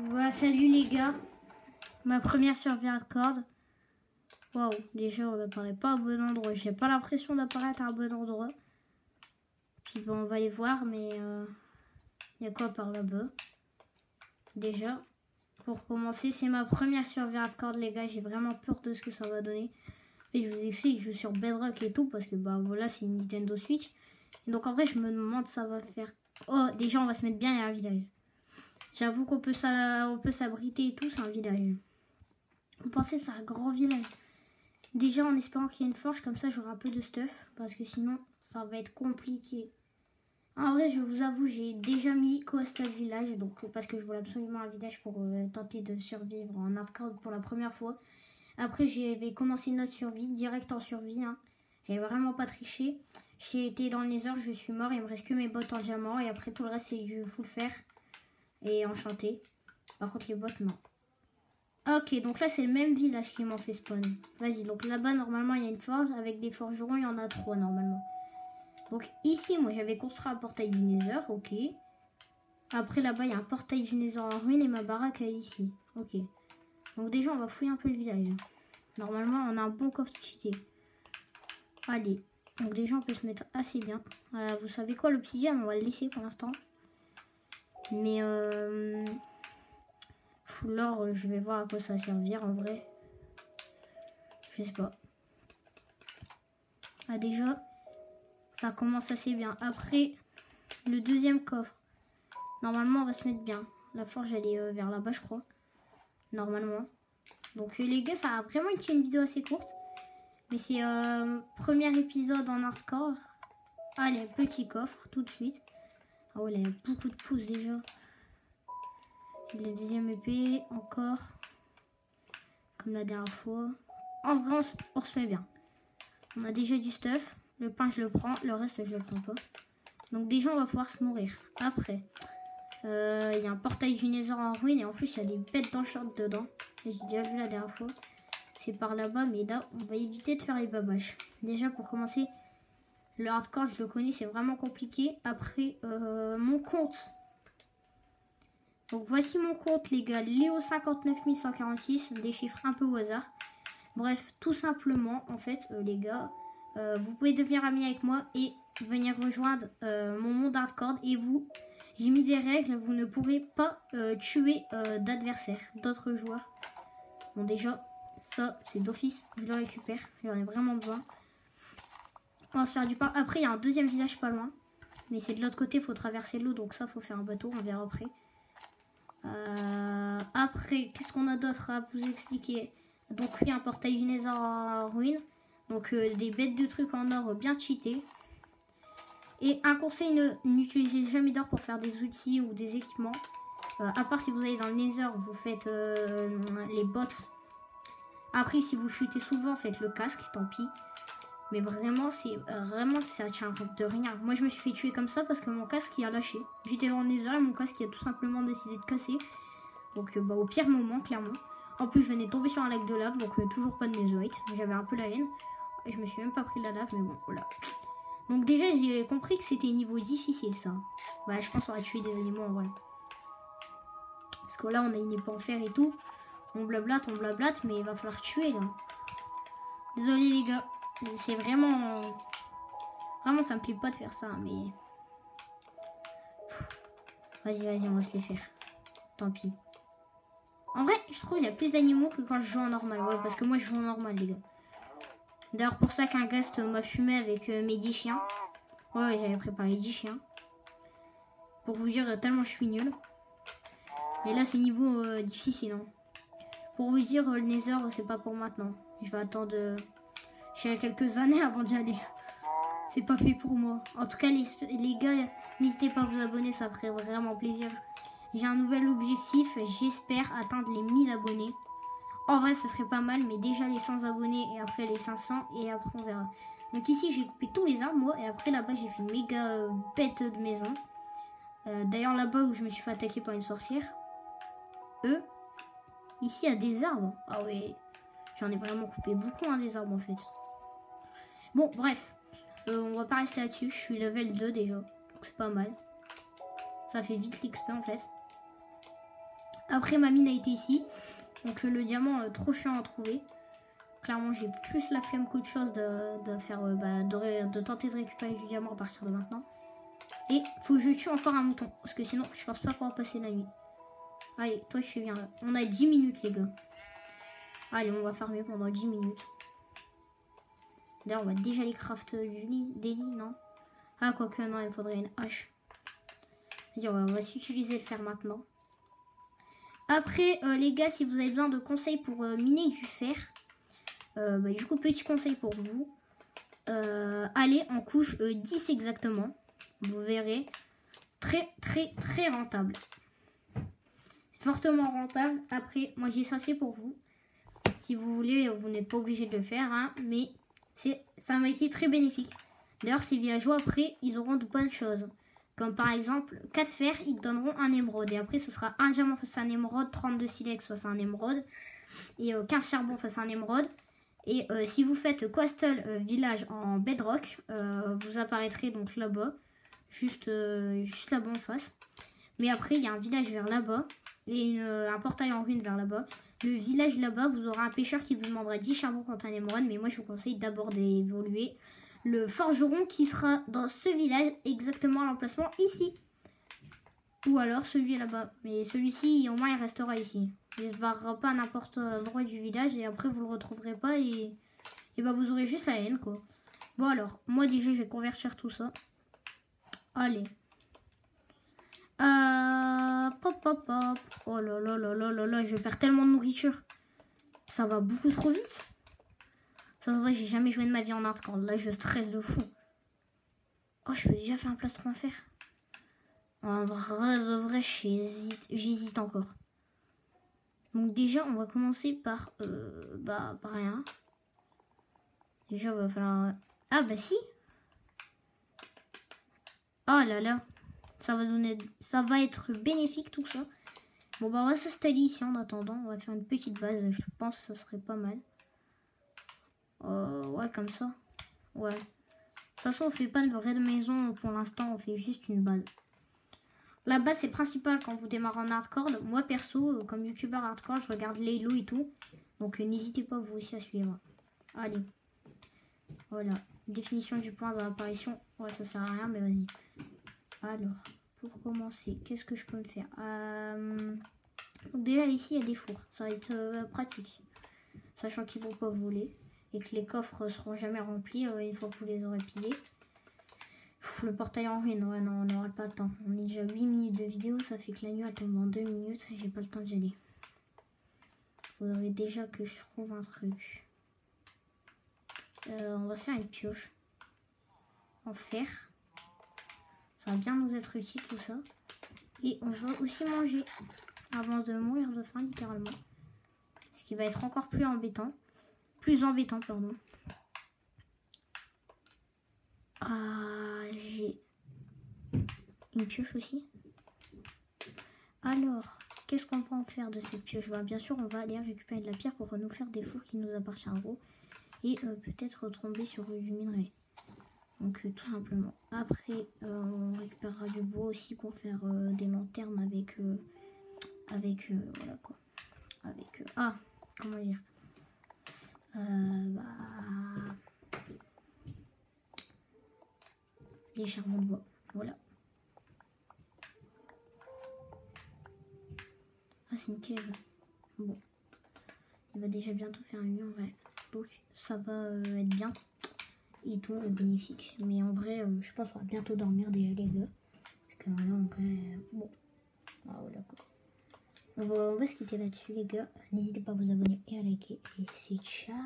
Voilà, salut les gars. Ma première survie hardcore. Waouh, déjà on n'apparaît pas au bon endroit. J'ai pas l'impression d'apparaître à un bon endroit. Puis bon, on va les voir, mais il y a quoi par là-bas? Déjà, pour commencer, c'est ma première survie hardcore les gars. J'ai vraiment peur de ce que ça va donner. Et je vous explique, je joue sur Bedrock et tout parce que bah voilà, c'est une Nintendo Switch. Et donc en vrai, je me demande ça va faire. Oh, déjà on va se mettre bien, il y a un village. J'avoue qu'on peut s'abriter et tout, c'est un village. Vous pensez c'est un grand village. Déjà en espérant qu'il y ait une forge, comme ça j'aurai un peu de stuff. Parce que sinon ça va être compliqué. En vrai je vous avoue j'ai déjà mis Coastal Village. Donc parce que je voulais absolument un village pour tenter de survivre en hardcore pour la première fois. Après j'avais commencé notre survie, direct en survie. Hein. J'avais vraiment pas triché. J'ai été dans le nether, je suis mort, il me reste que mes bottes en diamant. Et après tout le reste c'est du full fer et enchanté. Par contre les bottes non. Ok, donc là c'est le même village qui m'en fait spawn. Vas-y, donc là-bas normalement il y a une forge. Avec des forgerons, il y en a 3 normalement. Donc ici, moi j'avais construit un portail du Nether, ok. Après là-bas il y a un portail du Nether en ruine et ma baraque est ici. Ok. Donc déjà on va fouiller un peu le village. Normalement on a un bon coffre cheaté. Allez, donc déjà on peut se mettre assez bien. Vous savez quoi, l'obsidienne on va le laisser pour l'instant. Mais l'or, je vais voir à quoi ça va servir en vrai. Je sais pas. Ah déjà, ça commence assez bien. Après, le deuxième coffre. Normalement, on va se mettre bien. La forge, elle est vers là-bas, je crois. Normalement. Donc les gars, ça a vraiment été une vidéo assez courte. Mais c'est premier épisode en hardcore. Allez, petit coffre, tout de suite. Ah ouais, il y a beaucoup de pouces déjà. La deuxième épée, encore. Comme la dernière fois. En vrai, on se met bien. On a déjà du stuff. Le pain, je le prends. Le reste, je le prends pas. Donc déjà, on va pouvoir se nourrir. Après, il y a un portail du Nether en ruine. Et en plus, il y a des bêtes d'enchant dedans. J'ai déjà vu la dernière fois. C'est par là-bas. Mais là, on va éviter de faire les babaches. Déjà, pour commencer, le hardcore, je le connais. C'est vraiment compliqué. Après, mon compte. Donc voici mon compte, les gars. Léo 59146. Des chiffres un peu au hasard. Bref, tout simplement, en fait, les gars, vous pouvez devenir amis avec moi et venir rejoindre mon monde hardcore. Et vous, j'ai mis des règles, vous ne pourrez pas tuer d'adversaires, d'autres joueurs. Bon, déjà, ça, c'est d'office, je le récupère, j'en ai vraiment besoin. On va se faire du pain. Après, il y a un deuxième village pas loin, mais c'est de l'autre côté, il faut traverser l'eau, donc ça, il faut faire un bateau, on verra après. Après, qu'est-ce qu'on a d'autre à vous expliquer? Donc oui, un portail du Nether en ruine. Donc des bêtes de trucs en or bien cheatés. Et un conseil, n'utilisez jamais d'or pour faire des outils ou des équipements. À part si vous allez dans le Nether, vous faites les bottes. Après, si vous chutez souvent, faites le casque, tant pis. Mais vraiment, ça tient de rien. Moi, je me suis fait tuer comme ça parce que mon casque il a lâché. J'étais dans le Nether et mon casque il a tout simplement décidé de casser. Donc bah, au pire moment, clairement. En plus, je venais de tomber sur un lac de lave, donc toujours pas de netherite. J'avais un peu la haine. Et je me suis même pas pris de la lave, mais bon, voilà. Donc déjà, j'ai compris que c'était niveau difficile, ça. Bah, je pense qu'on va tuer des animaux, en vrai. Parce que là, on a une épée en fer et tout. On blablate, mais il va falloir tuer, là. Désolé, les gars. C'est vraiment... Vraiment, ça me plaît pas de faire ça, mais... Vas-y, on va se les faire. Tant pis. En vrai, je trouve qu'il y a plus d'animaux que quand je joue en normal. Ouais, parce que moi, je joue en normal, les gars. D'ailleurs, pour ça qu'un gast m'a fumé avec mes 10 chiens. Ouais, j'avais préparé 10 chiens. Pour vous dire tellement je suis nul. Et là, c'est niveau difficile. Hein. Pour vous dire, le Nether, c'est pas pour maintenant. Je vais attendre j'ai quelques années avant d'y aller. C'est pas fait pour moi. En tout cas, les gars, n'hésitez pas à vous abonner, ça ferait vraiment plaisir. J'ai un nouvel objectif, j'espère atteindre les 1000 abonnés. En vrai, ce serait pas mal, mais déjà les 100 abonnés et après les 500 et après on verra. Donc ici, j'ai coupé tous les arbres, moi, et après là-bas, j'ai fait une méga bête de maison. D'ailleurs, là-bas où je me suis fait attaquer par une sorcière. Ici, il y a des arbres. Ah ouais, j'en ai vraiment coupé beaucoup, hein, des arbres en fait. Bon, bref, on va pas rester là-dessus. Je suis level 2 déjà, donc c'est pas mal. Ça fait vite l'XP en fait. Après, ma mine a été ici. Donc le diamant, trop chiant à trouver. Clairement, j'ai plus la flemme qu'autre chose de faire, de tenter de récupérer du diamant à partir de maintenant. Et faut que je tue encore un mouton. Parce que sinon, je pense pas pouvoir passer la nuit. Allez, toi, je viens là. On a 10 minutes, les gars. Allez, on va farmer pendant 10 minutes. D'ailleurs, on va déjà les craft des lits, non? Ah, quoique, non, il faudrait une hache. Vas-y, on va s'utiliser le fer maintenant. Après, les gars, si vous avez besoin de conseils pour miner du fer, du coup, petit conseil pour vous. Allez en couche 10 exactement. Vous verrez. Très, très, très rentable. Fortement rentable. Après, moi, j'ai ça, c'est pour vous. Si vous voulez, vous n'êtes pas obligé de le faire, hein, mais ça m'a été très bénéfique. D'ailleurs, ces villageois, après, ils auront de bonnes choses. Comme par exemple, 4 fers, ils donneront un émeraude. Et après, ce sera un diamant face à un émeraude, 32 silex face à un émeraude. Et 15 charbon face à un émeraude. Et si vous faites Coastal Village en Bedrock, vous apparaîtrez donc là-bas. Juste là-bas en face. Mais après, il y a un village vers là-bas. Et un portail en ruine vers là-bas. Le village là-bas, vous aurez un pêcheur qui vous demandera 10 charbons contre un émeraude. Mais moi, je vous conseille d'abord d'évoluer le forgeron qui sera dans ce village, exactement à l'emplacement ici. Ou alors celui là-bas. Mais celui-ci, au moins, il restera ici. Il ne se barrera pas à n'importe quel endroit du village. Et après, vous le retrouverez pas. Et vous aurez juste la haine, quoi. Bon, alors, moi, déjà, je vais convertir tout ça. Allez. Pop, pop, pop. Oh là là là là là là, je perds tellement de nourriture. Ça va beaucoup trop vite. Ça se voit, j'ai jamais joué de ma vie en hardcore. Là, je stresse de fou. Oh, je peux déjà faire un plastron en fer. En vrai, de vrai, j'hésite encore. Donc déjà, on va commencer par rien. Déjà, il va falloir... Ah, bah si. Oh là là. Ça va être bénéfique tout ça. Bon, bah on va s'installer ici en attendant. On va faire une petite base. Je pense que ça serait pas mal. Ouais, comme ça. Ouais. De toute façon, on fait pas de vraie maison pour l'instant. On fait juste une base. La base, c'est principal quand vous démarrez en hardcore. Moi, perso, comme youtubeur hardcore, je regarde les lots et tout. Donc, n'hésitez pas vous aussi à suivre. Allez. Voilà. Définition du point de l'apparition. Ouais, ça sert à rien, mais vas-y. Alors, pour commencer, qu'est-ce que je peux me faire Donc déjà, ici, il y a des fours. Ça va être pratique. Sachant qu'ils vont pas voler. Et que les coffres seront jamais remplis une fois que vous les aurez pillés. Le portail en ruine, ouais, non, on n'aura pas le temps. On est déjà 8 minutes de vidéo, ça fait que la nuit elle tombe en 2 minutes. J'ai pas le temps d'y aller. Faudrait déjà que je trouve un truc. On va se faire une pioche en fer. Ça va bien nous être utile tout ça. Et on va aussi manger avant de mourir de faim littéralement. Ce qui va être encore plus embêtant. Pardon. J'ai une pioche aussi. Alors, qu'est-ce qu'on va en faire de cette pioche? Bien sûr, on va aller récupérer de la pierre pour nous faire des fours qui nous appartiendront. Et peut-être tomber sur du minerai. Donc tout simplement. Après, on récupérera du bois aussi pour faire des lanternes avec voilà quoi. Avec comment dire, des charbons de bois. Voilà. Ah, c'est une cave. Bon, il va déjà bientôt faire une nuit en vrai. Donc ça va être bien. Et tout bénéfique. Mais en vrai, je pense qu'on va bientôt dormir déjà les gars. Parce que voilà, on peut... Bon. Ah voilà quoi. On va se quitter là-dessus les gars. N'hésitez pas à vous abonner et à liker. Et c'est ciao.